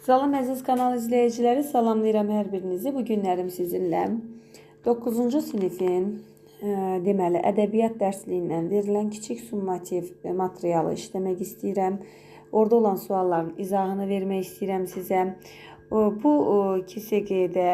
Salam əziz kanal izləyiciləri, salamlayıram hər birinizi. Bu günlərim sizinlə 9-cu sinifin deməli ədəbiyyat dərsliyindən verilən kiçik summativ materialı işləmək istəyirəm. Orada olan sualların izahını vermək istəyirəm sizə. Bu KSG-də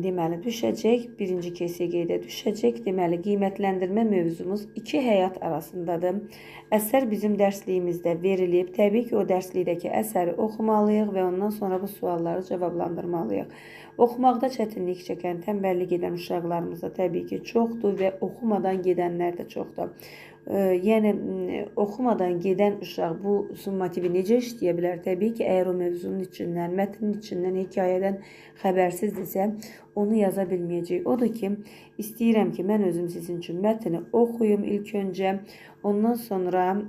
deməli düşəcək, birinci KSG-də düşəcək. Deməli qiymətləndirmə mövzumuz iki həyat arasındadır. Əsər bizim dərsliyimizdə verilib. Təbii ki, o dərslikdəki əsəri oxumalıyıq və ondan sonra bu sualları cavablandırmalıyıq. Oxumaqda çətinlik çəkən, tənbəllik edən uşaqlarımız da təbii ki çoxdur və oxumadan gedənlər də çoxdur. Yəni oxumadan gedən uşaq bu summativi necə işləyə bilər? Təbii ki, əgər o mövzunun içindən, mətnin içindən, hekayədən xəbərsizdirsə, onu yaza bilməyəcək. Odur ki, istəyirəm ki, mən özüm sizin üçün mətni oxuyum ilk öncə, ondan sonra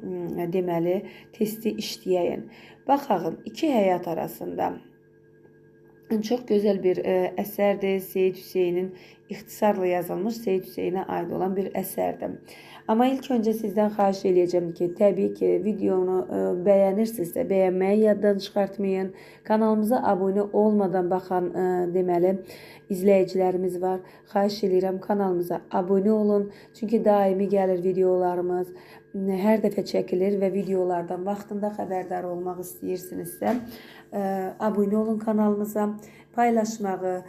deməli testi işləyəyin. Baxın, iki həyat arasında çox gözəl bir əsərdir. Seyid Hüseynin ixtisarla yazılmış Seyid Hüseynə aid olan bir əsərdir. Amma ilk öncə sizdən xahiş edəcəm ki, təbii ki, videonu bəyənirsinizsə, bəyənməyi yaddan çıxartmayın. Kanalımıza abunə olmadan baxan deməli izləyicilərimiz var. Xahiş edirəm kanalımıza abunə olun. Çünki daimi gəlir videolarımız. Hər dəfə çəkilir və videolardan vaxtında xəbərdar olmaq istəyirsinizsə, abunə olun kanalımıza. Paylaşmağı,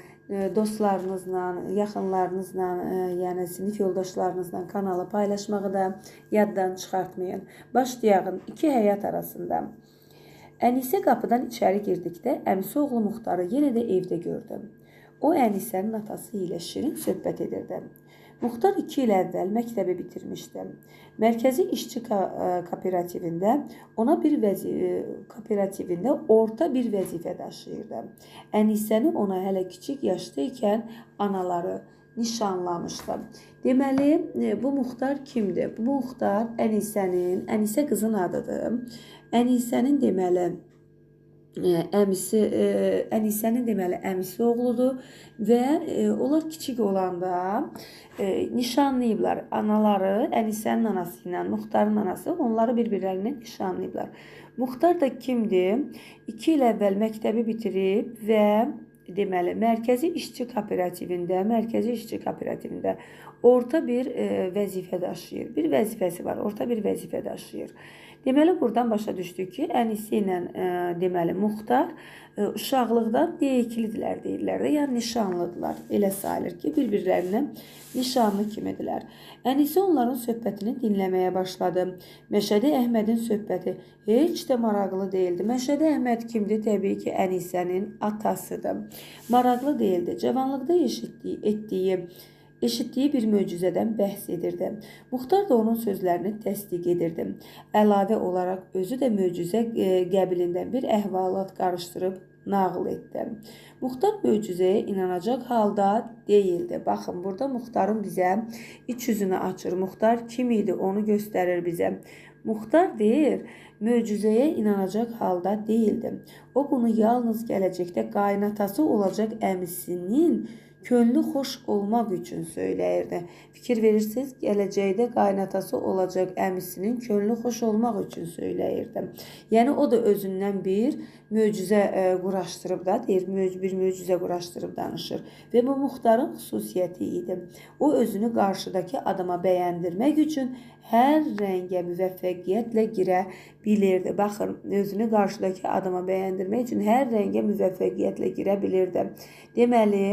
dostlarınızla, yaxınlarınızla, yəni sinif yoldaşlarınızla kanalı paylaşmağı da yaddan çıxartmayın. Başlayalım. İki həyat arasında. Ənisə qapıdan içəri girdikdə əmisi oğlu Muxtarı yenə də evdə gördü. O Ənisənin atası ilə şirin söhbət edirdi. Muxtar 2 il əvvəl məktəbi bitirmişdi. Mərkəzi işçi kooperativində orta bir vəzifə daşıyırdı. Ənisəni ona hələ kiçik yaşda ikən anaları nişanlamışdı. Deməli, bu Muxtar kimdir? Bu Muxtar Ənisə qızın adıdır. Ənisənin deməli əmisi oğludur və onlar kiçik olanda nişanlayıblar. Anaları, Ənisənin anası ilə Muxtarın anası onları bir-birlərinə nişanlayıblar. Muxtar da kimdir? 2 il əvvəl məktəbi bitirib və deməli mərkəzi işçi kooperativində orta bir vəzifə daşıyır. Bir vəzifəsi var, orta bir vəzifə daşıyır. Deməli, buradan başa düşdük ki, Ənisi ilə deməli Muxtar uşaqlıqdan deyiklidirlər deyirlər də, yəni nişanlıdırlar. Elə sayılır ki, bir-birlərinə nişanlı kimidirlər. Ənisi onların söhbətini dinləməyə başladı. Məşədi Əhmədin söhbəti heç də maraqlı deyildi. Məşədi Əhməd kimdir? Təbii ki, Ənisənin atasıdır. Maraqlı deyildi. Cavanlıqda eşitdiyi bir möcüzədən bəhs edirdi. Muxtar da onun sözlərini təsdiq edirdi. Əlavə olaraq özü də möcüzə qəbilindən bir əhvalat qarışdırıb nağıl etdi. Muxtar möcüzəyə inanacaq halda deyildi. Baxın, burada Muxtarın bizə iç yüzünü açır. Muxtar kim idi onu göstərir bizə. Muxtar deyir, möcüzəyə inanacaq halda deyildi. O bunu yalnız gələcəkdə qaynatası olacaq əmisinin könlü xoş olmaq üçün söyləyirdi. Fikir verirsiniz, gələcəkdə qaynatası olacaq əmisinin könlü xoş olmaq üçün söyləyirdi. Yəni o da özündən bir möcüzə quraşdırıb da, deyir, bir möcüzə quraşdırıb danışır. Və bu Muxtarın xüsusiyyəti idi. O özünü qarşıdakı adama bəyəndirmək üçün hər rəngə müvəffəqiyyətlə girə bilirdi. Baxın, özünü qarşıdakı adama bəyəndirmək üçün hər rəngə müvəffəqiyyətlə girə bilirdi. Deməli,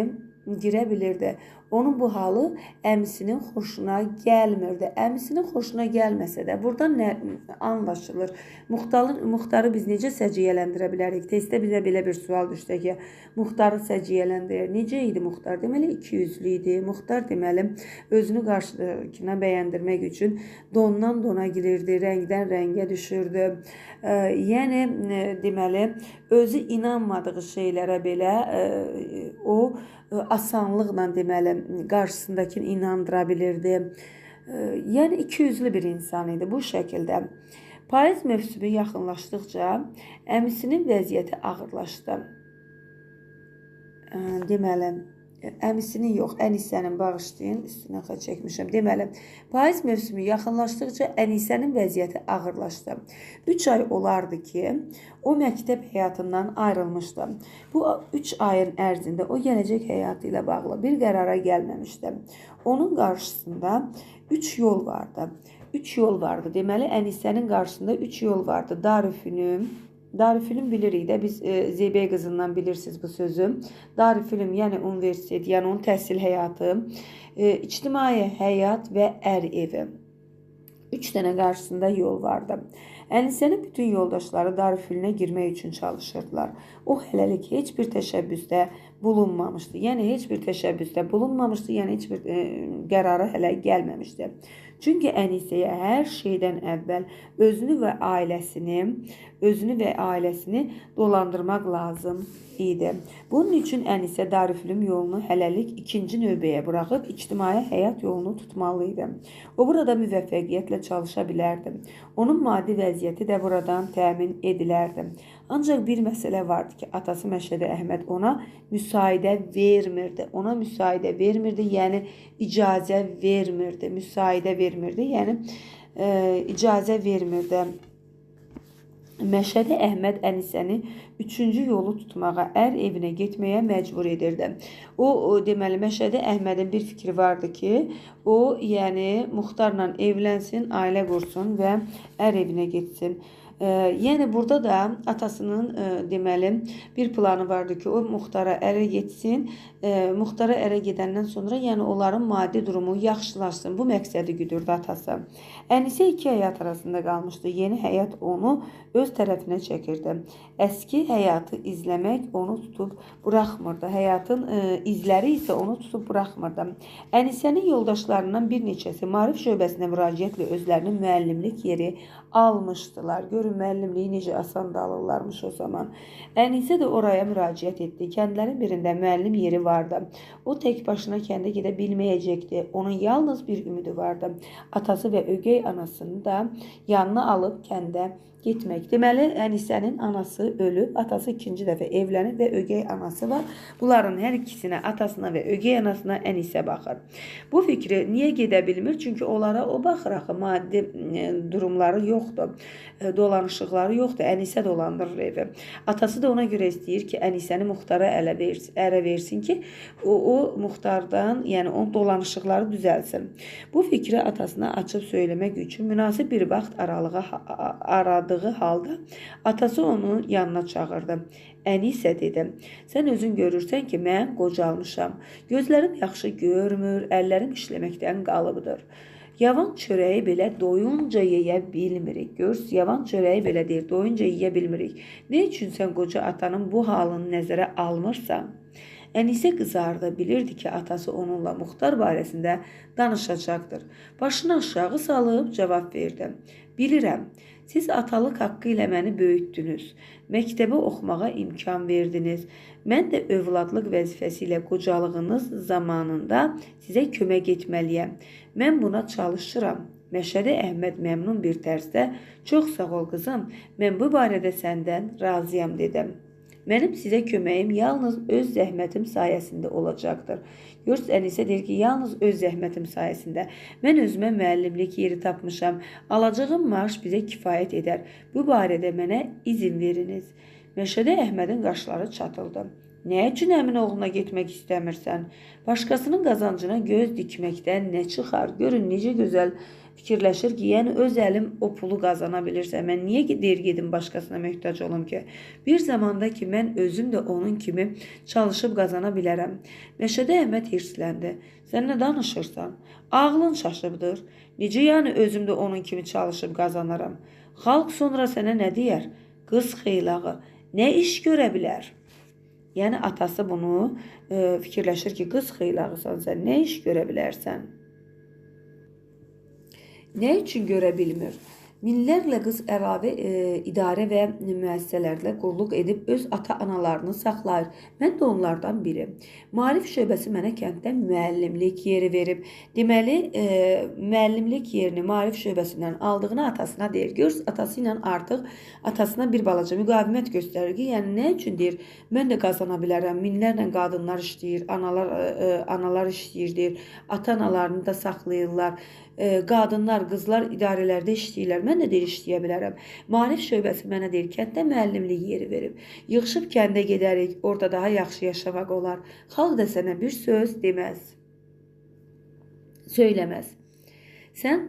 girə bilirdi. Onun bu halı əmisinin xoşuna gəlmirdi. Əmisinin xoşuna gəlməsə də buradan nə anlaşılır? Muxtarı biz necə səciyyələndirə bilərik? Testdə bizə belə bir sual düşsə ki, Muxtarı səciyyələndirir. Necə idi Muxtar? Deməli, 200'lü idi. Muxtar deməli, özünü qarşıdakına bəyəndirmək üçün dondan dona girirdi, rəngdən rəngə düşürdü. Yəni, deməli, özü inanmadığı şeylərə belə o asanlıqla deməli qarşısındakini inandıra bilirdi. Yəni 200'lü bir insan idi bu şəkildə. Payız mövsümü yaxınlaşdıqca əmisinin vəziyyəti ağırlaşdı. Deməli, əmisinin yox, Ənisənin bağışlayın, üstünə xətt çəkmişəm. Deməli, payız mövsümü yaxınlaşdıqca Ənisənin vəziyyəti ağırlaşdı. 3 ay olardı ki, o məktəb həyatından ayrılmışdı. Bu 3 ayın ərzində o gələcək həyatı ilə bağlı bir qərara gəlməmişdi. Onun qarşısında 3 yol vardı. 3 yol vardı. Deməli, Ənisənin qarşısında 3 yol vardı. Darülfünun bilirik də, biz Zeybək qızından bilirsiniz bu sözü. Darülfünun, yəni universitet, yəni onun təhsil həyatı, ictimai həyat və ər evi. 3 dənə qarşısında yol vardı. Ənisənin bütün yoldaşları Darülfünuna girmək üçün çalışırdılar. O hələlik heç bir təşəbbüsdə bulunmamışdı. Yəni heç bir qərara hələ gəlməmişdi. Çünki Ənisəyə hər şeydən əvvəl özünü və ailəsini dolandırmaq lazım idi. Bunun üçün Ənisə Darülfünun yolunu hələlik ikinci növbəyə buraxıb ictimai həyat yolunu tutmalı idi. O burada müvəffəqiyyətlə çalışa bilərdi. Onun maddi vəziyyəti də buradan təmin edilərdi. Ancaq bir məsələ vardı ki, atası Məşədi Əhməd ona müsaidə vermirdi. Yəni icazə vermirdi. Məşədi Əhməd Ənisəni 3-cü yolu tutmağa, ər evinə getməyə məcbur edirdi. Deməli, Məşədi Əhmədin bir fikri vardı ki, o, yəni Muxtarla evlənsin, ailə qursun və ər evinə getsin. Yəni burada da atasının deməli bir planı vardı ki, o Muxtara ərə getsin. Muxtara ərə gedəndən sonra yəni onların maddi durumu yaxşılaşsın. Bu məqsədi güdürdü atası. Ənisə 2 həyat arasında qalmışdı. Yeni həyat onu öz tərəfinə çəkirdi. Əski həyatı izləmək onu tutub buraxmırdı. Həyatın izləri isə onu tutub buraxmırdı. Ənisənin yoldaşlarından bir neçəsi maarif şöbəsinə müraciətlə özlərinin müəllimlik yeri almışdılar. Görün, müəllimliyi necə asan da alırlarmış o zaman. Ənisə də oraya müraciət etdi. Kəndlərin birində müəllim yeri vardı. O tək başına kəndə gedə bilməyəcəkdi. Onun yalnız bir ümidi vardı. Atası və ögey anasını da yanına alıb kəndə getmək. Deməli, Ənisənin anası ölüb, atası ikinci dəfə evlənib və ögey anası var. Bunların hər ikisinə, atasına və ögey anasına Ənisə baxır. Bu fikri niyə gedə bilmir? Çünki onlara o baxır axı, maddi durumları yoxdur, dolanışıqları yoxdur. Ənisə dolandırır evi. Atası da ona görə istəyir ki, Ənisəni Muxtara ərə versin ki, o Muxtardan, yəni onun dolanışıqları düzəlsin. Bu fikri atasına açıb söyləmək üçün münasib bir vaxt aradığı halda atası onu yanına çağırdı. Ənisə dedi, sən özün görürsən ki, mən qocalmışam. Gözlərim yaxşı görmür, əllərim işləməkdən qalıbdır. Yavan çörəyi belə doyunca yeyə bilmirik. Görürsünüz, yavan çörəyi belə deyir, doyunca yeyə bilmirik. Ne üçün sən qoca atanın bu halını nəzərə almırsan? Ənisə qızardı, bilirdi ki, atası onunla Muxtar barəsində danışacaqdır. Başını aşağı salıb cavab verdi. Bilirəm, siz atalıq haqqı ilə məni böyütdünüz. Məktəbə oxumağa imkan verdiniz. Mən də övladlıq vəzifəsi ilə qocalığınız zamanında sizə kömək etməliyəm. Mən buna çalışıram. Məşədi Əhməd məmnun bir tərzdə, çox sağ ol qızım, mən bu barədə səndən razıyam dedim. Mənim sizə köməyim yalnız öz zəhmətim sayəsində olacaqdır. Görürsünüz, Ənisə deyir ki, yalnız öz zəhmətim sayəsində. Mən özümə müəllimlik yeri tapmışam. Alacağım maaş bizə kifayət edər. Bu barədə mənə izin veriniz. Məşədi Əhmədin qaşları çatıldı. Nə üçün əmin oğluna getmək istəmirsən? Başqasının qazancına göz dikməkdən nə çıxar? Görün, necə gözəl fikirləşir ki, yəni öz əlim o pulu qazana bilirsə, mən niyə deyir gedim başqasına möhtac olum ki? Bir zamanda ki, mən özüm də onun kimi çalışıb qazana bilərəm. Məşədi Əhməd hirsləndi. Sən nə danışırsan? Ağlın çaşıbdır. Necə yəni özüm də onun kimi çalışıb qazanaram? Xalq sonra sənə nə deyər? Qız xeylağı, nə iş görə bilər? Yəni atası bunu fikirləşir ki, qız xeylağısan sən, nə iş görə bilərsən? Nə üçün görə bilmir? Minlərlə qız əlavə idarə və müəssisələrlə qulluq edib öz ata-analarını saxlayır. Mən də onlardan biri. Maarif şöbəsi mənə kənddə müəllimlik yeri verib. Deməli, müəllimlik yerini maarif şöbəsindən aldığını atasına deyir. Görürsüz, atası ilə artıq atasına bir balaca müqavimət göstərir ki, yəni nə üçün deyir, mən də qazana bilərəm. Minlərlə qadınlar işləyir, analar işləyir deyir. Ata-analarını da saxlayırlar. Qadınlar, qızlar idarələrdə işləyirlər. Mən də deyir işləyə bilərəm. Maarif şöbəsi mənə deyir, kənddə müəllimlik yeri verib. Yığışıb kəndə gedərik, orada daha yaxşı yaşamaq olar. Xalq da sənə bir söz deməz, söyləməz. Sən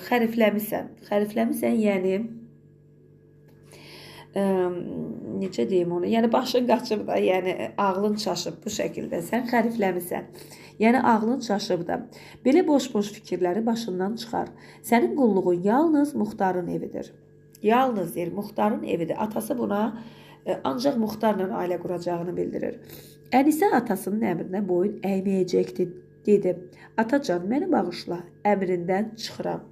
xərifləmisən. Xərifləmisən, yəni necə deyim onu? Yəni başın qaçıb da, yəni ağlın çaşıb bu şəkildə. Sən xərifləmisən. Yəni ağlın çaşıb da. Belə boş-boş fikirləri başından çıxar. Sənin qulluğun yalnız Muxtarın evidir. Yalnız deyir, Muxtarın evidir. Atası buna ancaq Muxtarla ailə quracağını bildirir. Ənisə atasının əmrinə boyun əyməyəcəkdi, dedi. Atacan, məni bağışla, əmrindən çıxıram.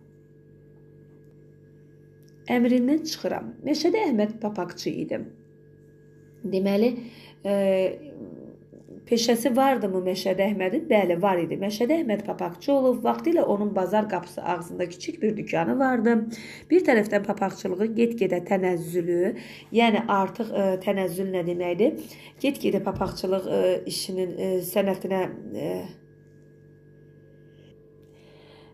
Əmrindən çıxıram. Meşədə Əhməd papaqçı idi. Deməli, peşəsi vardı mı Meşədə Əhmədin? Bəli, var idi. Meşədə Əhməd papaqçı olub. Vaxtilə onun bazar qapısı ağzında kiçik bir dükkanı vardı. Bir tərəfdən papaqçılığın get-gedə tənəzzülü, yəni artıq tənəzzül nə deməkdir? Get-gedə papaqçılıq işinin sənətinə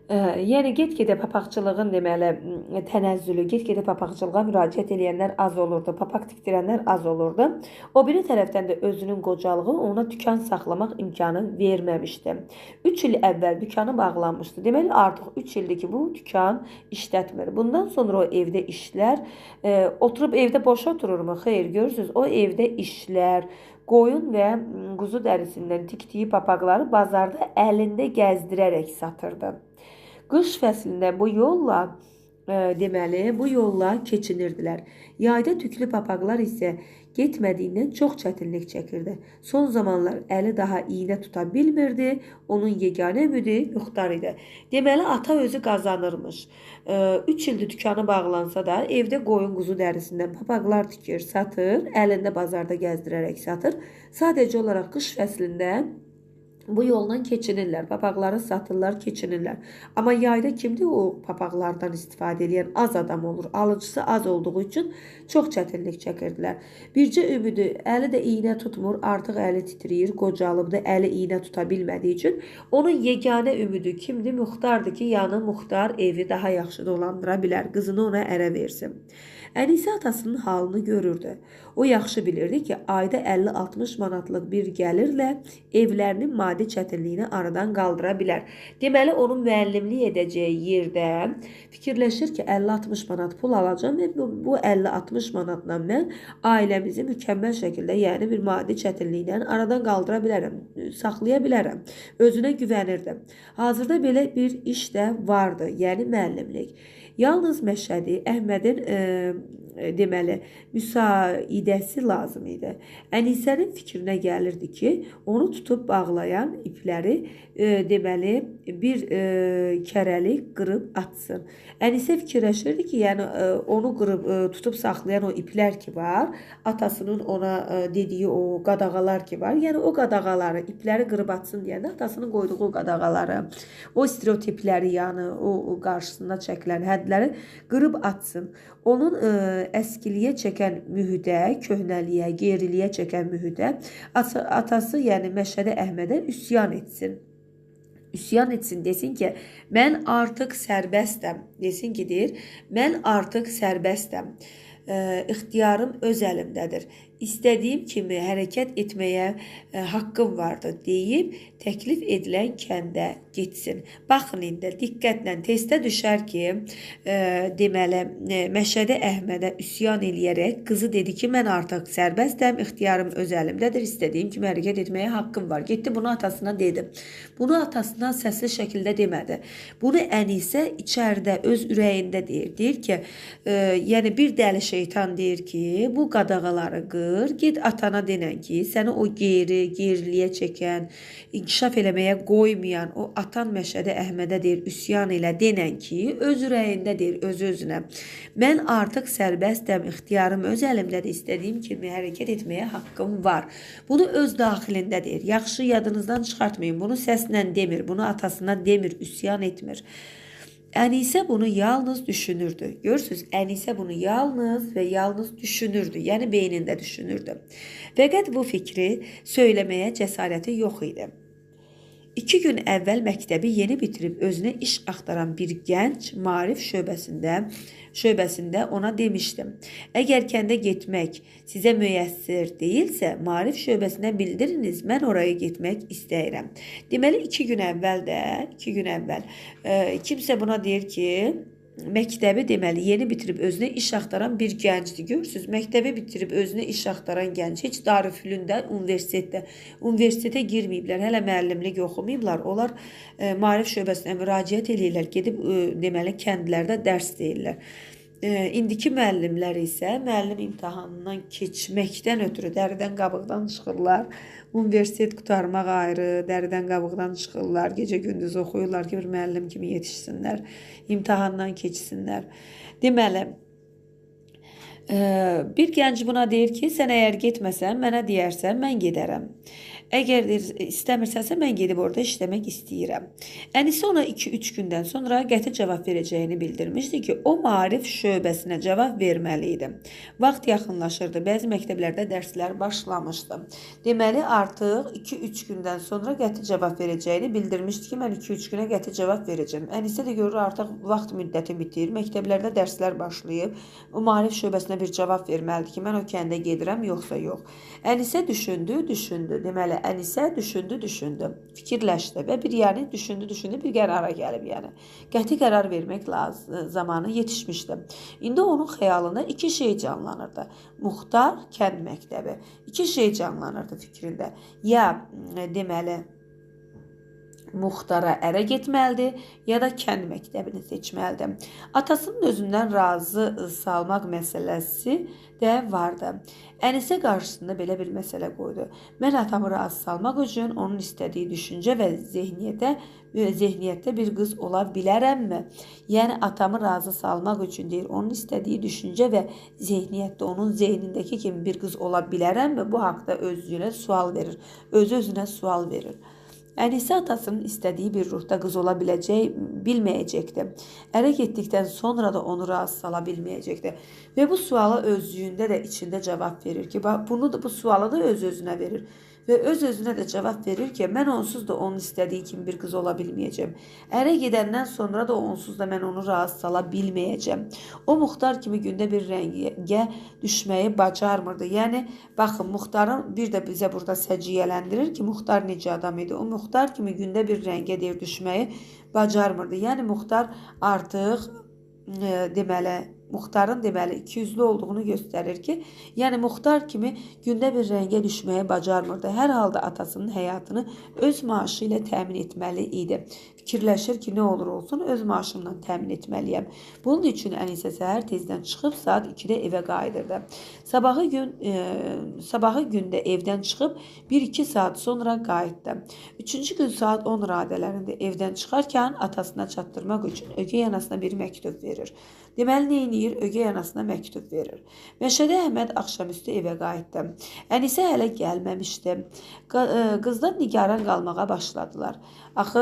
yəni get-gedə papaqçılığın deməli tənəzzülü, get-gedə papaqçılığa müraciət edənlər az olurdu, papaq tikdirənlər az olurdu. O biri tərəfdən də özünün qocalığı ona dükan saxlamaq imkanı verməmişdi. 3 il əvvəl dükanı bağlanmışdı. Deməli artıq 3 ildir ki, bu dükan işlətmir. Bundan sonra o evdə işlər, oturub evdə boş otururmu? Xeyr, görürsüz, o evdə işlər, qoyun və quzu dərisindən tikdiyi papaqları bazarda əlində gəzdirərək satırdı. Qış fəslində bu yolla keçinirdilər. Yayda tüklü papaqlar isə getmədiyindən çox çətinlik çəkirdi. Son zamanlar əli daha iynə tuta bilmirdi. Onun yeganə ümidi Muxtar idi. Deməli, ata özü qazanırmış. 3 ildir dükanı bağlansa da evdə qoyun quzu dərisindən papaqlar tikir, satır, əlində bazarda gəzdirərək satır. Sadəcə olaraq qış fəslində bu yolla keçinirlər. Papaqları satırlar, keçinirlər. Amma yayda kimdir o papaqlardan istifadə edən? Az adam olur. Alıcısı az olduğu üçün çox çətinlik çəkirdilər. Bircə ümidi, əli də iynə tutmur, artıq əli titriyir, qocalıbdır, əli iynə tuta bilmədiyi üçün. Onun yeganə ümidi kimdir? Muxtardır ki, yəni Muxtar evi daha yaxşı dolandıra bilər, qızını ona ərə versin. Ənisə atasının halını görürdü. O yaxşı bilirdi ki, ayda 50-60 manatlıq bir gəlirlə evlərinin maddi çətinliyini aradan qaldıra bilər. Deməli, onun müəllimlik edəcəyi yerdə fikirləşir ki, 50-60 manat pul alacağım və bu 50-60 manatla mən ailəmizi mükəmməl şəkildə, yəni bir maddi çətinliklə aradan qaldıra bilərəm, saxlaya bilərəm. Özünə güvənirdi. Hazırda belə bir iş də vardı, yəni müəllimlik. Yalnız Məşədi Əhmədin deməli müsaidəsi lazım idi. Ənisənin fikrinə gəlirdi ki, onu tutub bağlayan ipləri deməli bir kərəli qırıb atsın. Ənisə fikirləşirdi ki, yəni onu qırıb tutub saxlayan o iplər ki var, atasının ona dediyi o qadağalar ki var, yəni o qadağaları, ipləri qırıb atsın deyəndə atasının qoyduğu o qadağaları, o stereotipləri, yəni o qarşısında çəkilən hədləri qırıb atsın. Onun əskiliyə çəkən mühüdə, köhnəliyə, geriliyə çəkən mühüdə atası, yəni Məşədi Əhmədə üsyan etsin. Üsyan etsin, desin ki, mən artıq sərbəstəm. Desin ki, deyir, mən artıq sərbəstəm. İxtiyarım öz əlimdədir. İstədiyim kimi hərəkət etməyə haqqım vardır deyib təklif edilən kəndə getsin. Baxın indi diqqətlə testə düşər ki, deməli Məşədi Əhmədə üsyan eləyərək qızı dedi ki, mən artıq sərbəstəm, ixtiyarım öz əlimdədir, istədiyim kimi hərəkət etməyə haqqım var. Getdi bunu atasına dedi. Bunu atasına səsli şəkildə demədi. Bunu Ənisə içəridə öz ürəyində deyir. Deyir ki, yəni bir dəli şeytan deyir ki, bu qadağaları qır, get atana denən ki, səni o geriliyə çəkən, inkişaf eləməyə qoymayan o atan Məşədi Əhmədə deyir, üsyan elə denən ki, öz ürəyində deyir, öz-özünə. Mən artıq sərbəstəm, ixtiyarım öz əlimdədir, istədiyim kimi hərəkət etməyə haqqım var. Bunu öz daxilində deyir. Yaxşı, yadınızdan çıxartmayın. Bunu səslə demir, bunu atasına demir, üsyan etmir. Ənisə bunu yalnız düşünürdü. Görürsünüz, Ənisə bunu yalnız və yalnız düşünürdü. Yəni beynində düşünürdü. Fəqət bu fikri söyləməyə cəsarəti yox idi. 2 gün əvvəl məktəbi yeni bitirib özünə iş axtaran bir gənc maarif şöbəsində ona demişdim. Əgər kəndə getmək sizə müyəssir deyilsə, maarif şöbəsinə bildiriniz, mən oraya getmək istəyirəm. Deməli 2 gün əvvəl kimsə buna deyir ki, məktəbi deməli yeni bitirib özünə iş axtaran bir gəncdir. Görürsünüz, məktəbi bitirib özünə iş axtaran gənc heç Darülfünündə universitetə girməyiblər, hələ müəllimlik oxumayıblar. Onlar maarif şöbəsinə müraciət edirlər, gedib deməli kəndlərdə dərs deyirlər. İndiki müəllimlər isə müəllim imtahanından keçməkdən ötürü dəridən qabıqdan çıxırlar. Universitet qutarmaq ayrı, dəridən qabıqdan çıxırlar. Gecə gündüz oxuyurlar ki, bir müəllim kimi yetişsinlər, imtahandan keçsinlər. Deməli, bir gənc buna deyir ki, sən əgər getməsən, mənə deyərsən, mən gedərəm. Əgər istəmirsənsə, mən gedib orada işləmək istəyirəm. Ənisə ona 2-3 gündən sonra qəti cavab verəcəyini bildirmişdi ki, o maarif şöbəsinə cavab verməli idi. Vaxt yaxınlaşırdı. Bəzi məktəblərdə dərslər başlamışdı. Deməli, artıq 2-3 gündən sonra qəti cavab verəcəyini bildirmişdi ki, mən 2-3 günə qəti cavab verəcəm. Ənisə də görür, artıq vaxt müddəti bitir. Məktəblərdə dərslər başlayıb. O maarif şöbəsinə bir cavab verməlidir ki, mən o kəndə gedirəm, yoxsa yox. Ənisə düşündü. Deməli, Ənisə düşündü, fikirləşdi və düşündü, bir qərara gəlib, yəni. Qəti qərar vermək zamanı yetişmişdi. İndi onun xəyalında 2 şey canlanırdı. Muxtar, kənd məktəbi. 2 şey canlanırdı fikrində. Ya deməli, Muxtara ərə getməlidir, ya da kənd məktəbini seçməlidir. Atasının özündən razı salmaq məsələsi də vardı. Ənisə qarşısında belə bir məsələ qoydu. Mən atamı razı salmaq üçün onun istədiyi düşüncə və zehniyyətdə bir qız ola bilərəmmi? Yəni atamı razı salmaq üçün deyir, onun istədiyi düşüncə və zehniyyətdə onun zehnindəki kimi bir qız ola bilərəmmi? Bu haqda öz-özünə sual verir. Ənisə atasının istədiyi bir ruhda qız ola bilməyəcəkdi. Ərə getdikdən sonra da onu razı sala bilməyəcəkdi. Və bu suala özlüyündə də içində cavab verir ki, bu sualı da öz-özünə verir. Və öz-özünə də cavab verir ki, mən onsuz da onun istədiyi kimi bir qız ola bilməyəcəm. Ərə gedəndən sonra da onsuz da mən onu razı sala bilməyəcəm. O Muxtar kimi gündə bir rəngə düşməyi bacarmırdı. Yəni, baxın, Muxtarın bir də bizə burada səciyyələndirir ki, Muxtar necə adam idi. O Muxtar kimi gündə bir rəngə deyir düşməyi bacarmırdı. Yəni, Muxtar artıq Muxtarın ikiyüzlü olduğunu göstərir ki, yəni Muxtar kimi gündə bir rəngə düşməyə bacarmırdı. Hər halda atasının həyatını öz maaşı ilə təmin etməli idi. Fikirləşir ki, nə olur olsun, öz maaşımla təmin etməliyəm. Bunun üçün Ənisə səhər tezdən çıxıb saat 2-də evə qayıdırdı. Sabahı gündə evdən çıxıb 1-2 saat sonra qayıtdı. 3-cü gün saat 10 radələrində evdən çıxarkən atasına çatdırmaq üçün ögey anasına bir məktub verir. Deməli, neyniyir? Ögey anasına məktub verir. Məşədi Əhməd axşamüstü evə qayıtdı. Ənisə hələ gəlməmişdi. Qızdan nigaran qalmağa başladılar. Axı,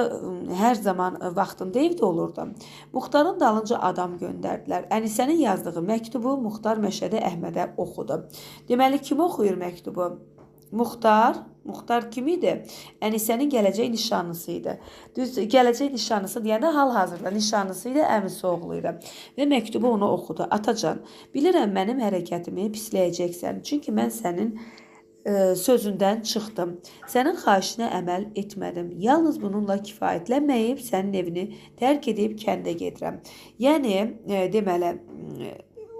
hər zaman vaxtında evdə olurdu. Muxtarın dalınca adam göndərdilər. Ənisənin yazdığı məktubu Muxtar Məşədi Əhmədə oxudu. Deməli, kim oxuyur məktubu? Muxtar kim idi? Ənisənin gələcək nişanlısı idi. Düz, gələcək nişanlısı deyəndə hal-hazırda nişanlısı idi, əmisi oğlu idi. Və məktubu ona oxudu. Atacan, bilirəm mənim hərəkətimi pisləyəcəksən. Çünki mən sənin sözündən çıxdım. Sənin xahişinə əməl etmədim. Yalnız bununla kifayətlənməyib sənin evini tərk edib kəndə gedirəm. Yəni, deməli,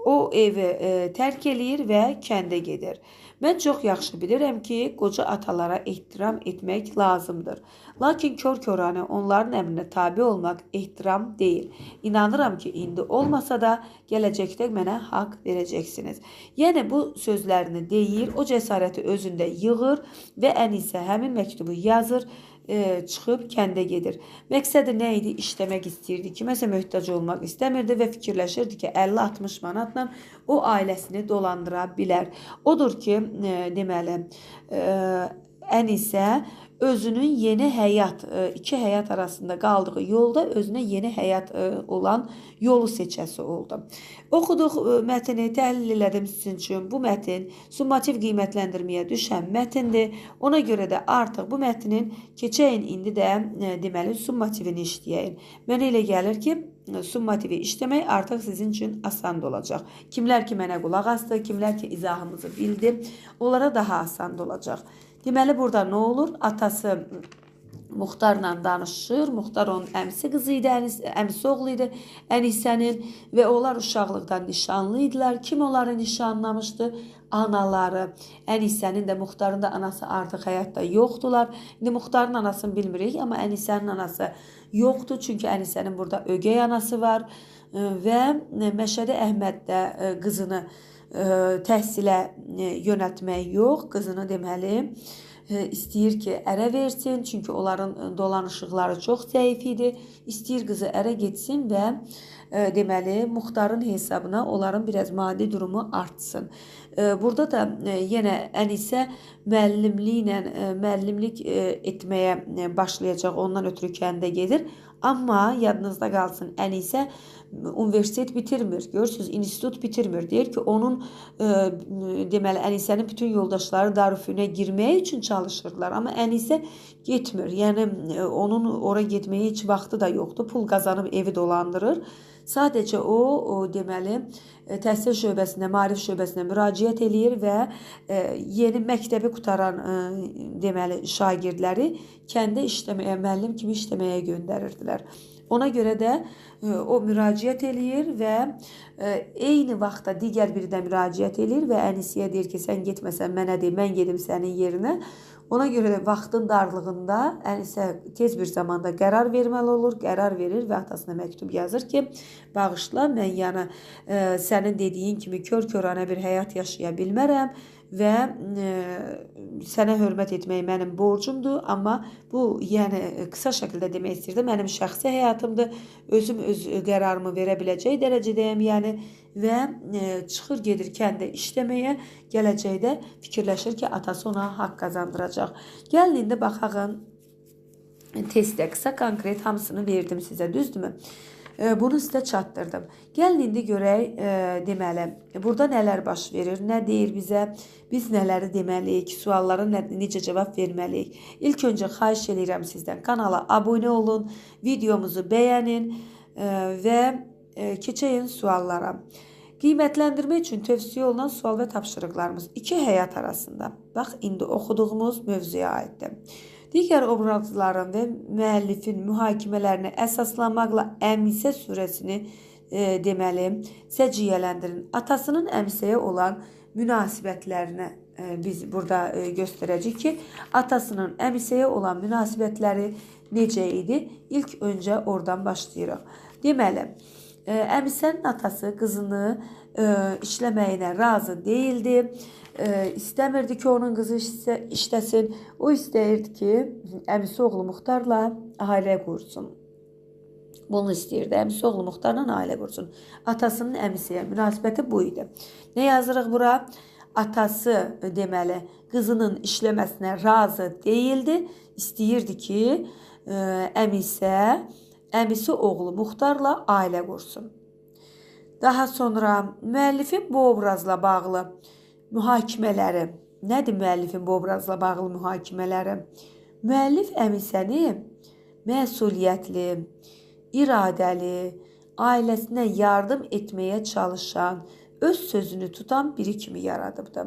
o evi tərk eləyir və kəndə gedir. Mən çox yaxşı bilirəm ki, qoca atalara ehtiram etmək lazımdır. Lakin kör-körənə onların əmrinə tabe olmaq ehtiram deyil. İnanıram ki, indi olmasa da gələcəkdə mənə haqq verəcəksiniz. Yəni bu sözlərini deyir, o cəsarəti özündə yığır və Ənisə həmin məktubu yazır, çıxıb kəndə gedir. Məqsədi nə idi? İşləmək istəyirdi, kiməsə möhtac olmaq istəmirdi və fikirləşirdi ki, 50-60 manatla o ailəsini dolandıra bilər. Odur ki, deməli, Ənisə özünün yeni həyat, iki həyat arasında qaldığı yolda özünə yeni həyat olan yolu seçəsi oldu. Oxuduq mətni, təhlil elədim sizin üçün. Bu mətin summativ qiymətləndirməyə düşən mətindir. Ona görə də artıq bu mətnin keçəyin indi də deməli summativini işləyəyin. Mənə elə gəlir ki, summativi işləmək artıq sizin üçün asan olacaq. Kimlər ki mənə qulaq asdı, kimlər ki izahımızı bildi, onlara daha asan olacaq. Deməli, burada nə olur? Atası Muxtarla danışır. Muxtar onun əmsi qızı idi, əmsi oğlu idi Ənisənin və onlar uşaqlıqdan nişanlı idilər. Kim onları nişanlamışdı? Anaları. Ənisənin də, Muxtarın da anası artıq həyatda yoxdular. İndi Muxtarın anasını bilmirik, amma Ənisənin anası yoxdur. Çünki Ənisənin burada ögey anası var və Məşədi Əhməd də qızını təhsilə yönəltmək yox, qızını deməli istəyir ki, ərə versin, çünki onların dolanışıqları çox zəif idi. İstəyir qızı ərə getsin və deməli Muxtarın hesabına onların biraz maddi durumu artsın. Burada da yenə Ənisə müəllimlik etməyə başlayacaq, ondan ötürü kəndə gedir. Amma yadınızda qalsın, Ənisə universitet bitirmir, görürsünüz, institut bitirmir. Deyir ki, onun deməli Ənisənin bütün yoldaşları Darüfünə girmək üçün çalışırlar, amma Ənisə getmir. Yəni onun ora getməyə heç vaxtı da yoxdur. Pul qazanıb evi dolandırır. Sadəcə o deməli təhsil şöbəsinə, maarif şöbəsinə müraciət eləyir və yeni məktəbi qutaran deməli şagirdləri kəndə işləməyə, müəllim kimi işləməyə göndərirdilər. Ona görə də o müraciət eləyir və eyni vaxtda digər biri də müraciət eləyir və Ənisiyə deyir ki, sən getməsən mənə de, mən gedim sənin yerinə. Ona görə də vaxtın darlığında Ənisə tez bir zamanda qərar verməli olur, qərar verir və atasına məktub yazır ki, bağışla, mən yəni sənin dediyin kimi kör-körənə bir həyat yaşaya bilmərəm və sənə hörmət etmək mənim borcumdur, amma bu yəni qısa şəkildə demək istəyirdim, mənim şəxsi həyatımdır, özüm öz qərarımı verə biləcək dərəcədəyəm, yəni və çıxır gedir kəndə işləməyə, gələcəkdə fikirləşir ki, atası ona haqq qazandıracaq. Gəlin indi baxağın testdə qısa konkret hamısını verdim sizə, düzdürmü? Bunu sizə çatdırdım. Gəlin indi görək, deməli, burada nələr baş verir, nə deyir bizə, biz nələri deməliyik, suallara necə cavab verməliyik. İlk öncə xahiş edirəm sizdən, kanala abunə olun, videomuzu bəyənin və keçəyin suallara. Qiymətləndirmə üçün tövsiyə olunan sual və tapşırıqlarımız iki həyat arasında. Bax, indi oxuduğumuz mövzuya aiddir. Digər obrazların və müəllifin mühakimələrini əsaslanmaqla Ənisə surəsini deməli səciyyələndirin. Atasının Ənisəyə olan münasibətlərini biz burada göstərəcəyik ki, atasının Ənisəyə olan münasibətləri necə idi? İlk öncə oradan başlayırıq. Deməli, Ənisənin atası qızını işləməyinə razı deyildi. İstəmirdi ki, onun qızı işləsin. O istəyirdi ki, əmisi oğlu Muxtarla ailə qursun. Bunu istəyirdi. Əmisi oğlu Muxtarla ailə qursun. Atasının Ənisəyə münasibəti bu idi. Nə yazırıq bura? Atası deməli qızının işləməsinə razı deyildi. İstəyirdi ki, əmisi oğlu Muxtarla ailə qursun. Daha sonra müəllifin bu obrazla bağlı mühakimələri. Nədir müəllifin bu obrazla bağlı mühakimələri? Müəllif Ənisəni məsuliyyətli, iradəli, ailəsinə yardım etməyə çalışan, öz sözünü tutan biri kimi yaradıbdır.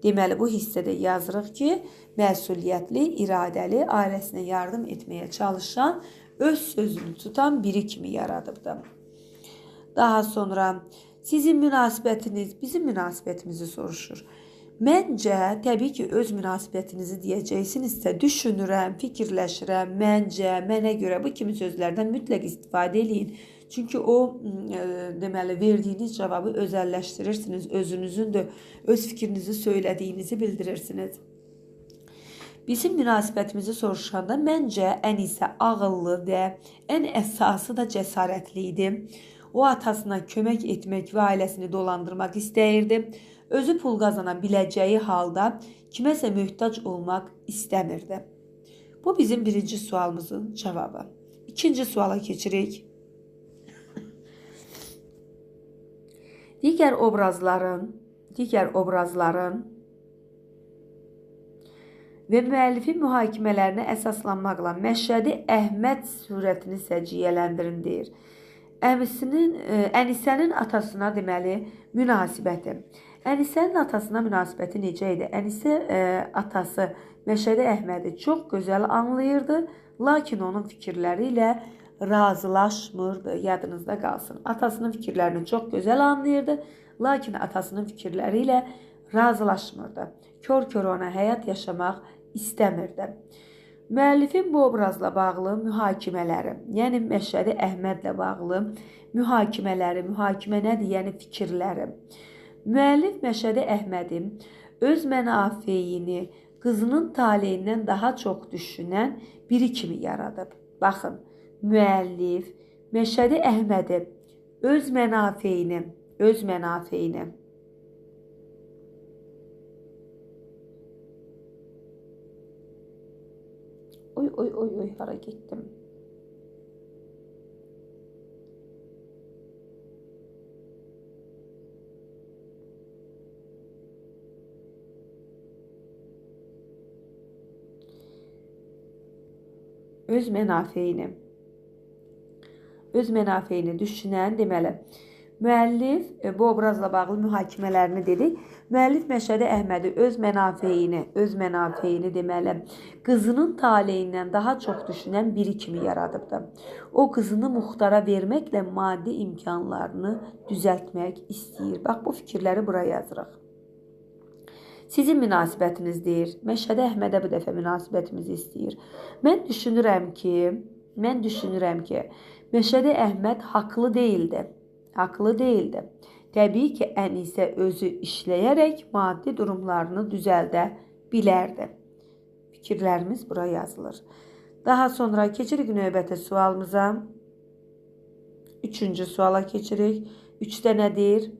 Deməli, bu hissədə yazırıq ki, məsuliyyətli, iradəli, ailəsinə yardım etməyə çalışan, öz sözünü tutan biri kimi yaradıbdır. Daha sonra Sizin münasibətiniz, bizim münasibətimizi soruşur. Məncə, təbii ki, öz münasibətinizi deyəcəksinizsə, düşünürəm, fikirləşirəm, məncə, mənə görə bu kimi sözlərdən mütləq istifadə edin. Çünki o, deməli, verdiyiniz cavabı özəlləşdirirsiniz, özünüzün də öz fikrinizi söylədiyinizi bildirirsiniz. Bizim münasibətimizi soruşanda məncə Ənisə ağıllı və ən əsası da cəsarətli idi. O atasına kömək etmək və ailəsini dolandırmaq istəyirdi. Özü pul qazana biləcəyi halda kiməsə möhtac olmaq istəmirdi. Bu bizim birinci sualımızın cavabı. İkinci suala keçirik. Digər obrazların və müəllifin mühakimələrinə əsaslanmaqla Məşədi Əhməd surətini səciyyələndirin deyir. Ənisənin atasına deməli münasibəti. Ənisənin atasına münasibəti necə idi? Ənisə atası Məşədi Əhmədi çox gözəl anlayırdı, lakin onun fikirləri ilə razılaşmırdı. Yadınızda qalsın. Atasının fikirlərini çox gözəl anlayırdı, lakin atasının fikirləri ilə razılaşmırdı. Kör-kör ona həyat yaşamaq istəmirdi. Müəllifin bu obrazla bağlı mühakimələri, yəni Məşədi Əhmədlə bağlı mühakimə nədir? Yəni fikirləri. Müəllif Məşədi Əhmədi öz mənafeyini qızının taleyindən daha çox düşünən biri kimi yaradıb. Baxın, müəllif Məşədi Əhmədi öz mənafeyini Oy, hara getdim? Öz mənafeyini düşünən deməli. Müəllif bu obrazla bağlı mühakimələrini dedik. Müəllif Məşədi Əhmədi öz mənafeyini deməli, qızının taleyindən daha çox düşünən biri kimi yaradıbdır. O qızını Muxtara verməklə maddi imkanlarını düzəltmək istəyir. Bax, bu fikirləri buraya yazırıq. Sizin münasibətiniz deyir. Məşədi Əhmədə bu dəfə münasibətimizi istəyir. Mən düşünürəm ki, Məşədi Əhməd haqlı deyildi. Təbii ki, Ənisə özü işləyərək maddi durumlarını düzəldə bilərdi. Fikirlərimiz buraya yazılır. Daha sonra keçirik növbəti sualımıza. Üçüncü suala keçirik. 3-də nədir?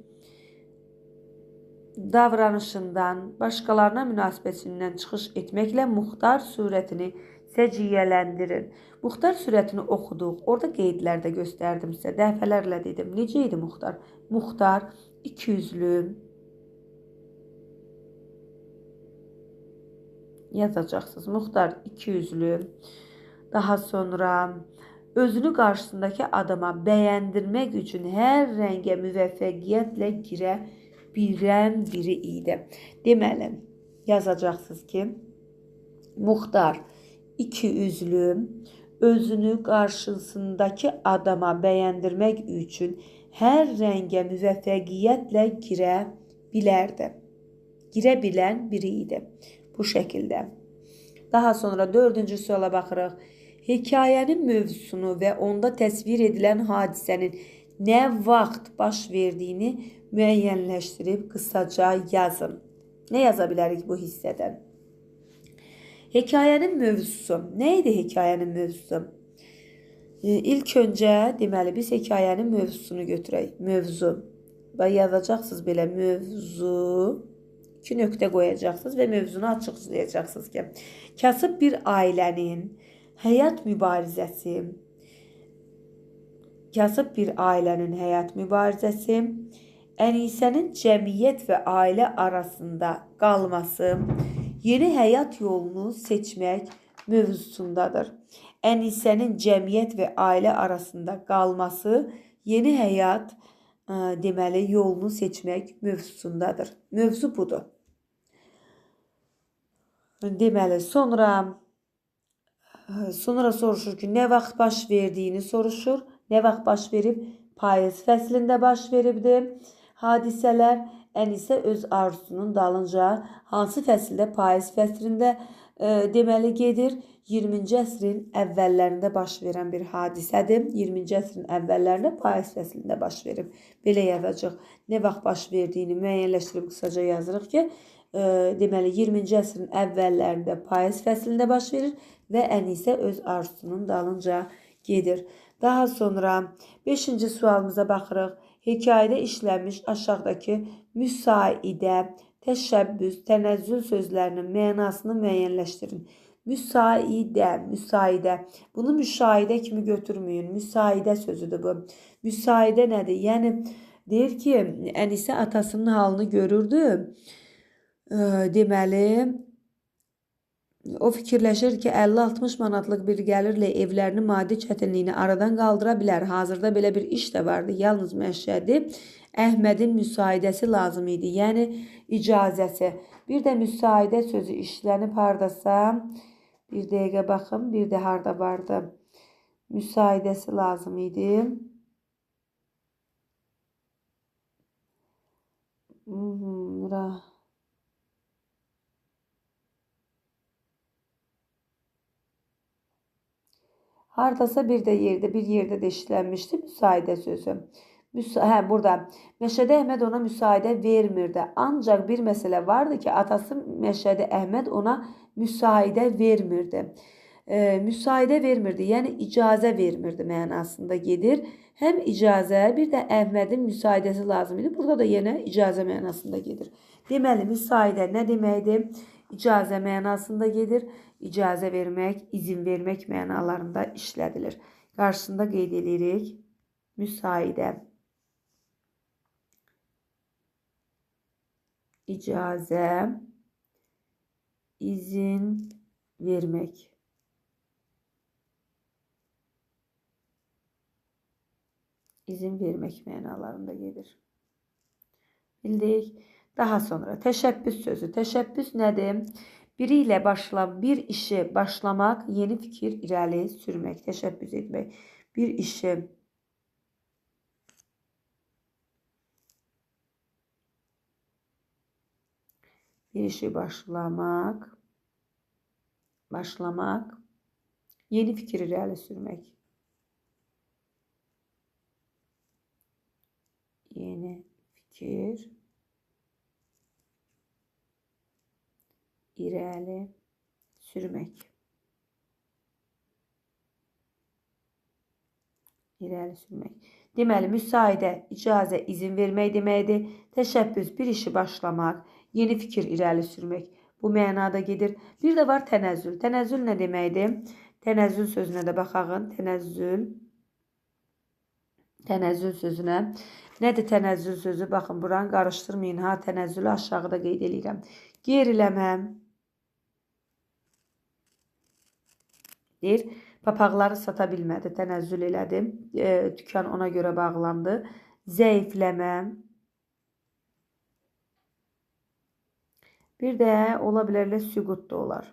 Davranışından, başqalarına münasibəsindən çıxış etməklə Muxtar surətini səciyyələndirin. Muxtar surətini oxuduq. Orada qeydlərdə göstərdim sizə. Dəfələrlə dedim. Necə idi Muxtar? Muxtar ikiyüzlü. Yazacaqsınız. Muxtar ikiyüzlü. Daha sonra özünü qarşısındakı adama bəyəndirmək üçün hər rəngə müvəffəqiyyətlə girə bilən biri idi. Deməli, yazacaqsınız ki, Muxtar ikiyüzlü, özünü qarşısındakı adama bəyəndirmək üçün hər rəngə müvəffəqiyyətlə girə bilən biri idi. Bu şəkildə. Daha sonra 4-cü suala baxırıq. Hekayənin mövzusunu və onda təsvir edilən hadisənin nə vaxt baş verdiyini müəyyənləşdirib qısaca yazın. Nə yaza bilərik bu hissədən? Hekayənin mövzusu. Nə idi hekayənin mövzusu? İlk öncə, deməli, biz hekayənin mövzusunu götürək. Mövzu. Və yazacaqsınız belə mövzu. 2 nöqtə qoyacaqsınız və mövzunu açıqlayacaqsınız ki, kasıb bir ailənin həyat mübarizəsi, Ənisənin cəmiyyət və ailə arasında qalması, yeni həyat yolunu seçmək mövzusundadır. Ənisənin cəmiyyət və ailə arasında qalması, yeni həyat deməli yolunu seçmək mövzusundadır. Mövzu budur. Deməli, sonra soruşur ki, nə vaxt baş verdiyini soruşur. Nə vaxt baş verib? Payız fəslində baş veribdir. Hadisələr Ənisə öz arzusunun dalınca hansı fəsildə? Payız fəslində deməli gedir. 20-ci əsrin əvvəllərində baş verən bir hadisədir. 20-ci əsrin əvvəllərində payız fəslində baş verib. Belə yazacaq. Nə vaxt baş verdiyini müəyyənləşdirib qısaca yazırıq ki, deməli 20-ci əsrin əvvəllərində payız fəslində baş verir və Ənisə öz arzusunun dalınca gedir. Daha sonra 5-ci sualımıza baxırıq. Hekayədə işlənmiş aşağıdakı müsaidə, təşəbbüs, tənəzzül sözlərinin mənasını müəyyənləşdirin. Müsaidə. Bunu müşahidə kimi götürməyin. Müsaidə sözüdür bu. Müsaidə nədir? Yəni deyir ki, Ənisə atasının halını görürdü. Deməli, o fikirləşir ki, 50-60 manatlıq bir gəlirlə evlərini maddi çətinliyini aradan qaldıra bilər. Hazırda belə bir iş də vardı. Yalnız məşhədi Əhmədin müsaidəsi lazım idi. Yəni icazəsi. Bir də müsaidə sözü işlənib hardasa, bir dəqiqə baxın, bir də harda vardı. Müsaidəsi lazım idi. Hardasa bir yerdə də işlənmişdi müsaidə sözü. Burada Məşədi Əhməd ona müsaidə vermirdi. Ancaq bir məsələ vardı ki, atası Məşədi Əhməd ona müsaidə vermirdi. Müsaidə vermirdi, yəni icazə vermirdi mənasında gedir. Həm icazə, bir də Əhmədin müsaidəsi lazım idi. Burada da yenə icazə mənasında gedir. Deməli, müsaidə nə deməkdir? İcazə mənasında gedir. İcazə vermək, izin vermək mənalarında işlədilir. Qarşısında qeyd edirik. Müsaidə, icazə, izin vermək. İzin vermək mənalarında gedir. Bildik. Daha sonra təşəbbüs sözü. Təşəbbüs nədir? Biri ilə bir işi başlamaq, yeni fikir irəli sürmək, təşəbbüs etmək. Bir işi başlamaq, yeni fikir irəli sürmək. Yeni fikir irəli sürmək. Deməli, müsaidə, icazə, izin vermək deməkdir. Təşəbbüs, bir işi başlamaq, yeni fikir irəli sürmək. Bu mənada gedir. Bir də var tənəzzül. Tənəzzül nə deməkdir? Tənəzzül sözünə də baxağın. Tənəzzül sözünə. Nədir tənəzzül sözü? Baxın, buranı qarışdırmayın. Tənəzzülü aşağıda qeyd edirəm. Geriləmə. Deyir, papaqları sata bilmədi, tənəzzül elədim. Dükan ona görə bağlandı. Zəifləmə. Bir də ola bilərlə süqut da olar.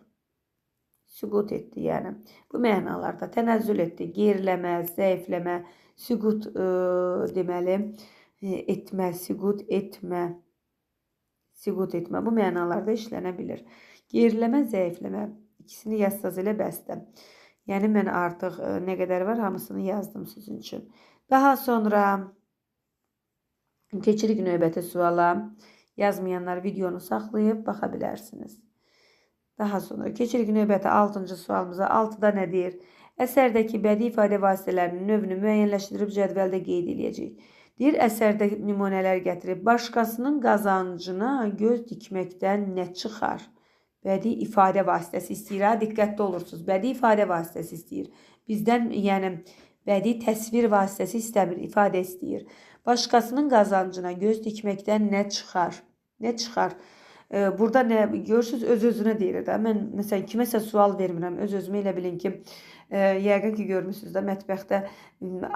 Süqut etdi, yəni. Bu mənalarda tənəzzül etdi, geriləmə, zəifləmə, süqut deməli, etmə, süqut etmə. Süqut etmə. Bu mənalarda işlənə bilir. Geriləmə, zəifləmə. İkisini yazsaz elə bəsdə. Yəni, mən artıq nə qədər var, hamısını yazdım sizin üçün. Daha sonra keçirik növbəti suala. Yazmayanlar videonu saxlayıb baxa bilərsiniz. Daha sonra keçirik növbəti 6-cı sualımıza. 6-da nə deyir? Əsərdəki bədii ifadə vasitələrinin növünü müəyyənləşdirib cədvəldə qeyd edəcəyik. Deyir, əsərdə nümunələr gətirib. Başqasının qazancına göz dikməkdən nə çıxar? Bədii ifadə vasitəsi istəyir. Diqqətli olursunuz. Bədii ifadə vasitəsi istəyir. Bizdən, yəni, bədii təsvir vasitəsi istəmir, ifadə istəyir. Başqasının qazancına göz dikməkdən nə çıxar? Nə çıxar? Burada nə görürsünüz? Öz-özünə deyir də. Mən, məsələn, kiməsə sual vermirəm. Öz-özümə elə bilin ki, yəqin ki, görmüsünüz də, mətbəxdə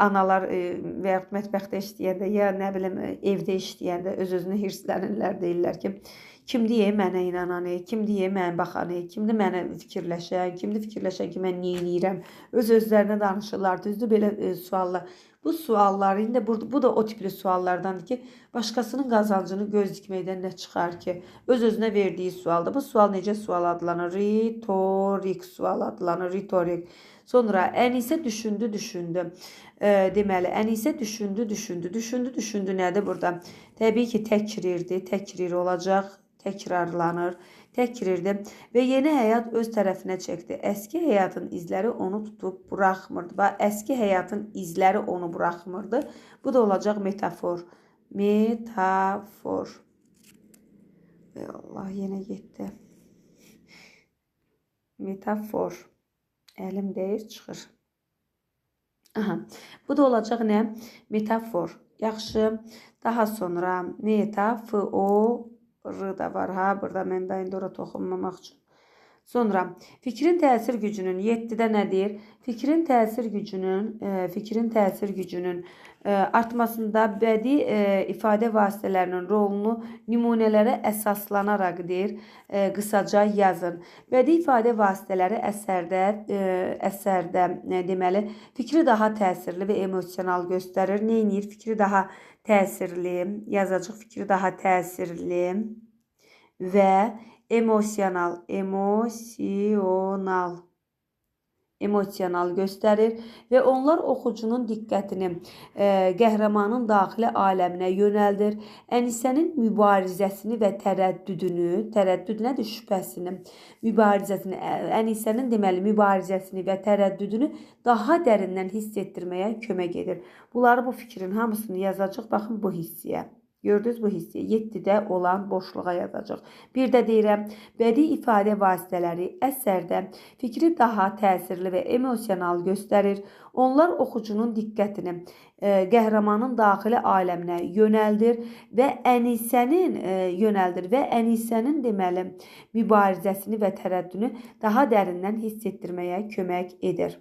analar və yaxud mətbəxdə işləyəndə, ya nə bilim, evdə işləyəndə öz-özünə hirslənirlər, deyirlər ki, kim deyə mənə inananı, kim deyə mənə baxanı, kimdir mənə fikirləşən, kimdir fikirləşən ki, mən nə eləyirəm, öz-özlərinə danışırlar, düzdür belə suallar. Bu suallar indi bu da o tipli suallardandır ki, başqasının qazancını göz dikməkdən nə çıxar ki? Öz-özünə verdiyi sualdır. Bu sual necə sual adlanır? Ritorik sual adlanır. Ritorik. Sonra Ənisə düşündü. Deməli, Ənisə düşündü nədir burada? Təbii ki, təkrirdir. Təkrir olacaq, təkrarlanır. Təkrirdir və yeni həyat öz tərəfinə çəkdi. Əski həyatın izləri onu tutub buraxmırdı. Əski həyatın izləri onu buraxmırdı. Bu da olacaq metafor. Metafor. Allah, yenə getdi. Metafor. Əlim deyir, çıxır. Aha. Bu da olacaq nə? Metafor. Yaxşı. Daha sonra metafor da var. Burada mən də indi ora toxunmamaq üçün. Sonra fikrin təsir gücünün 7-də nə deyir? Fikrin təsir gücünün artmasında bədii ifadə vasitələrinin rolunu nümunələrə əsaslanaraq deyir. Qısaca yazın. Bədii ifadə vasitələri əsərdə deməli fikri daha təsirli və emosional göstərir. Nə edir? Fikri daha təsirli, yazacaq fikri daha təsirli və emosional göstərir və onlar oxucunun diqqətini qəhrəmanın daxili aləminə yönəldir. Ənisənin mübarizəsini və tərəddüd nədir? Şübhəsini, Ənisənin deməli mübarizəsini və tərəddüdünü daha dərindən hiss etdirməyə kömək edir. Bunları, bu fikrin hamısını yazacaq. Baxın bu hissiyə. Gördünüz bu hissiyə. 7-də olan boşluğa yazacaq. Bir də deyirəm, bədii ifadə vasitələri əsərdə fikri daha təsirli və emosional göstərir. Onlar oxucunun diqqətini qəhrəmanın daxili aləminə yönəldir və Ənisənin deməli mübarizəsini və tərəddüdünü daha dərindən hiss etdirməyə kömək edir.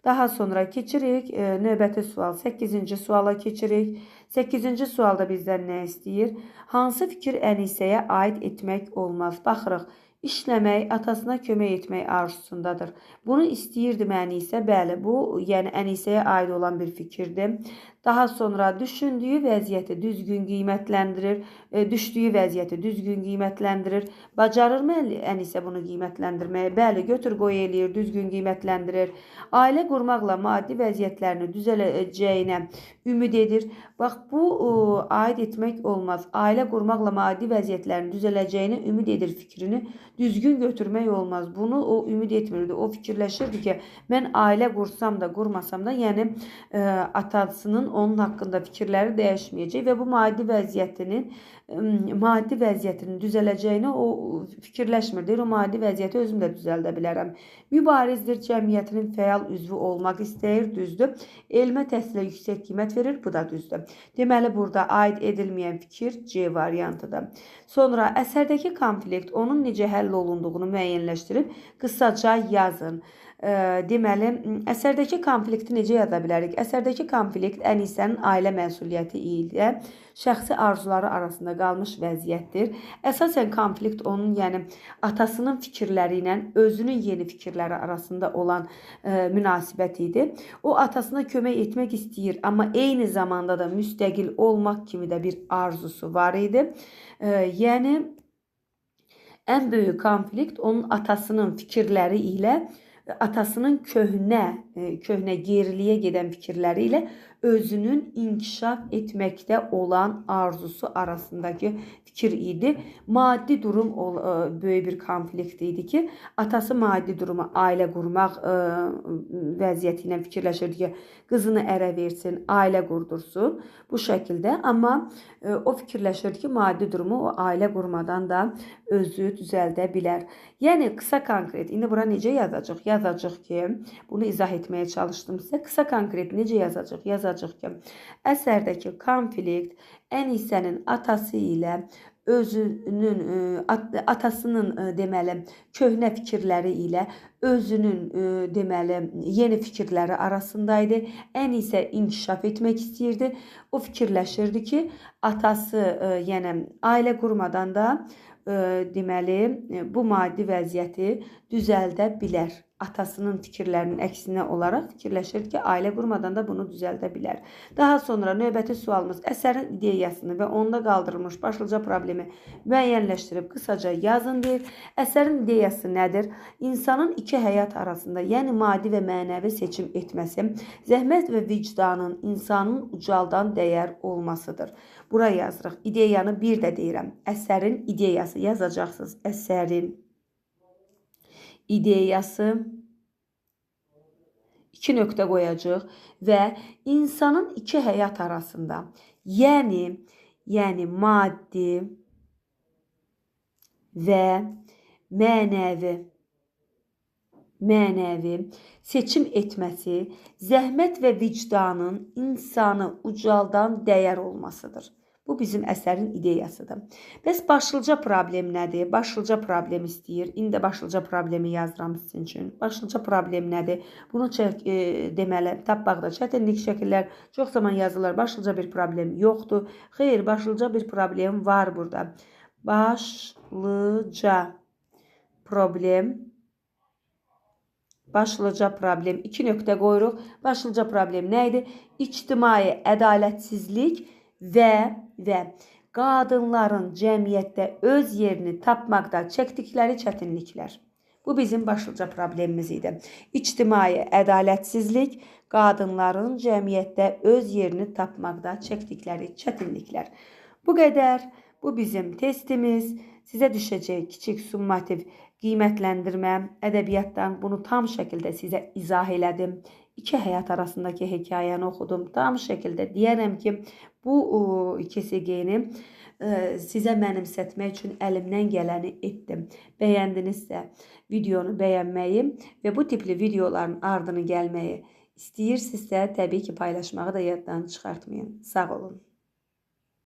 Daha sonra keçirik növbəti sual. 8-ci suala keçirik. 8-ci sualda bizdən nə istəyir? Hansı fikir Ənisəyə aid etmək olmaz? Baxırıq. İşləmək, atasına kömək etmək arzusundadır. Bunu istəyirdim Ənisə. Bəli, bu yəni Ənisəyə aid olan bir fikirdir. Daha sonra düşdüyü vəziyyəti düzgün qiymətləndirir. Bacarırmı Ənisə bunu qiymətləndirməyə? Bəli, götür qoy eləyir, düzgün qiymətləndirir. Ailə qurmaqla maddi vəziyyətlərini düzələcəyinə ümid edir. Bax, bu aid etmək olmaz. Ailə qurmaqla maddi vəziyyətlərini düzələcəyinə ümid edir fikrini düzgün götürmək olmaz. Bunu o ümid etmirdi. O fikirləşirdi ki, mən ailə qursam da, qurmasam da, yəni atasının onun haqqında fikirləri dəyişməyəcək və bu maddi vəziyyətinin düzələcəyini o fikirləşmir. Deyir, o maddi vəziyyəti özüm də düzəldə bilərəm. Mübarizdir, cəmiyyətinin fəal üzvü olmaq istəyir, düzdür. Elmə, təhsilə yüksək qiymət verir, bu da düzdür. Deməli, burada aid edilməyən fikir C variantıdır. Sonra əsərdəki konflikt onun necə həll olunduğunu müəyyənləşdirib qısaca yazın. Deməli, əsərdəki konflikti necə yaza bilərik? Əsərdəki konflikt Ənisənin ailə məsuliyyəti ilə şəxsi arzuları arasında qalmış vəziyyətdir. Əsasən konflikt onun, yəni atasının fikirləri ilə özünün yeni fikirləri arasında olan münasibət idi. O atasına kömək etmək istəyir, amma eyni zamanda da müstəqil olmaq kimi də bir arzusu var idi. Yəni ən böyük konflikt onun atasının fikirləri ilə, atasının köhnə geriliyə gedən fikirləri ilə özünün inkişaf etməkdə olan arzusu arasındakı fikir idi. Maddi durum böyük bir konflikt idi ki, atası maddi durumu ailə qurmaq vəziyyəti ilə fikirləşirdi ki, qızını ərə versin, ailə qurdursun bu şəkildə. Amma o fikirləşirdi ki, maddi durumu o ailə qurmadan da özü düzəldə bilər. Yəni, qısa konkret. İndi bura necə yazacaq? Yazacaq ki, bunu izah etməyə çalışdım sizə. Qısa konkret necə yazacaq? Yazacaq ki, əsərdəki konflikt Ənisənin atası ilə atasının deməli köhnə fikirləri ilə özünün deməli yeni fikirləri arasındaydı. Ənisə inkişaf etmək istəyirdi. O fikirləşirdi ki, atası yəni ailə qurmadan da deməli bu maddi vəziyyəti düzəldə bilər. atasının fikirlərinin əksinə olaraq fikirləşir ki, ailə qurmadan da bunu düzəldə bilər. Daha sonra növbəti sualımız əsərin ideyasını və onda qaldırılmış başlıca problemi müəyyənləşdirib qısaca yazın deyir. Əsərin ideyası nədir? İnsanın iki həyat arasında, yəni maddi və mənəvi seçim etməsi, zəhmət və vicdanın insanın ucaldan dəyər olmasıdır. Bura yazırıq. İdeyanı bir də deyirəm. Əsərin ideyası yazacaqsınız. Əsərin ideyası 2 nöqtə qoyacaq və insanın iki həyat arasında, yəni maddi və mənəvi seçim etməsi, zəhmət və vicdanın insanı ucaldan dəyər olmasıdır. Bu bizim əsərin ideyasıdır. Bəs başlıca problem nədir? Başlıca problem istəyir. İndi başlıca problemi yazıram sizin üçün. Başlıca problem nədir? Bunu deməli, tapmaqda çətinlik şəkillər çox zaman yazılır. Başlıca bir problem yoxdur. Xeyr, başlıca bir problem var burada. Başlıca problem 2 nöqtə qoyuruq. Başlıca problem nə idi? İctimai ədalətsizlik və qadınların cəmiyyətdə öz yerini tapmaqda çəkdikləri çətinliklər. Bu bizim başlıca problemimiz idi. İctimai ədalətsizlik, qadınların cəmiyyətdə öz yerini tapmaqda çəkdikləri çətinliklər. Bu qədər. Bu bizim testimiz. Sizə düşəcək kiçik summativ qiymətləndirmə ədəbiyyatdan. Bunu tam şəkildə sizə izah elədim. İki həyat arasındakı hekayəni oxudum. Tam şəkildə deyərəm ki, bu KSG-ni sizə mənimsətmək üçün əlimdən gələni etdim. Bəyəndinizsə videonu bəyənməyi və bu tipli videoların ardını gəlməyi istəyirsinizsə təbii ki paylaşmağı da yaddan çıxartmayın. Sağ olun.